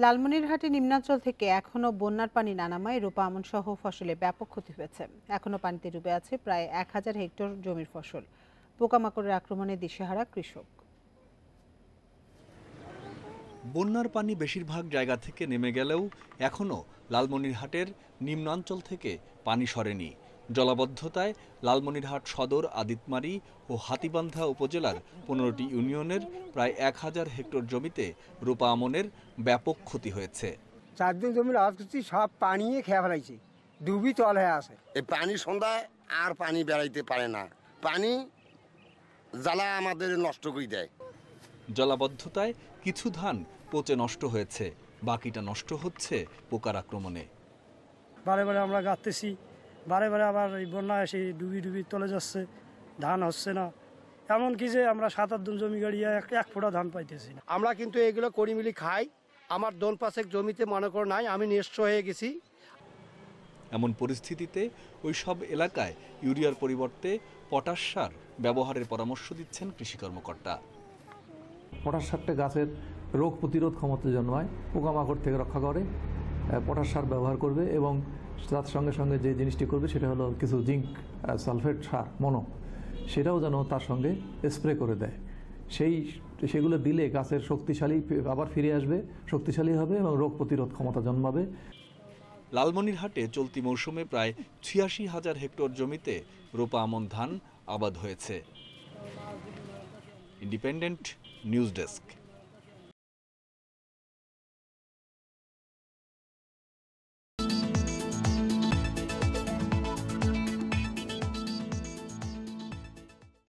লালমনিরহাটে নিম্নাঞ্চল থেকে এখনো বন্যার পানি না নামায় রূপা আমন সহ ফসলে ব্যাপক ক্ষতি হয়েছে। এখনো পানিতে ডুবে আছে প্রায় 1000 হেক্টর জমির ফসল। পোকামাকড়ের আক্রমণে দিশেহারা কৃষক। বন্যার পানি বেশিরভাগ জায়গা থেকে নেমে গেলেও এখনও লালমনিরহাটের নিম্নাঞ্চল থেকে পানি সরেনি। জলাবদ্ধতায় লালমনিরহাট সদর, আদিতমারি ও হাতীবান্ধা উপজেলার 15টি ইউনিয়নের প্রায় 1000 হেক্টর জমিতে রূপা আমনের ব্যাপক ক্ষতি হয়েছে। 4 দিন জমির আবাদ করছি, সব পানি খেয়ে ফেলাইছে, ডুবি তল হয়ে আছে। এই পানি সন্ধ্যায় আর পানি বেড়াইতে পারে না, পানি জ্বালা আমাদের নষ্ট করে দেয়। জলাবদ্ধতায় কিছু ধান পচে নষ্ট হয়েছে, বাকিটা নষ্ট হচ্ছে পোকার আক্রমণে। বারে বারে আমরা গাঁততেছি, বারে বারে আবার এই বন্যা এসে ডুবি ডুবি চলে যাচ্ছে, ধান হচ্ছে না। এমনকি যে আমরা 7-8 দিন জমি গাড়িয়ে এক ফোঁটা ধান পাইতেছি না। আমরা কিন্তু এগুলো করি মিলি খাই। আমার দোন পাশেক জমিতে মনে করো নাই, আমি নিঃস্ব হয়ে গেছি। এমন পরিস্থিতিতে ওই সব এলাকায় ইউরিয়ার পরিবর্তে পটাশ সার ব্যবহারের পরামর্শ দিচ্ছেন কৃষি কর্মকর্তা। পটাশ সারটা গাছের রোগ প্রতিরোধ ক্ষমতা জন্মায়, পোকামাকড় থেকে রক্ষা করে। পটাশ সার ব্যবহার করবে এবং তার সঙ্গে সঙ্গে যে জিনিসটি করবে সেটা হলো কিছু জিঙ্ক সালফেট সার মনো, সেটাও যেন তার সঙ্গে স্প্রে করে দেয়। সেগুলো দিলে গাছের শক্তিশালী আবার ফিরে আসবে, শক্তিশালী হবে এবং রোগ প্রতিরোধ ক্ষমতা জন্মাবে। লালমনিরহাটে চলতি মৌসুমে প্রায় 86,000 হেক্টর জমিতে রূপা আমন ধান আবাদ হয়েছে। Independent news desk.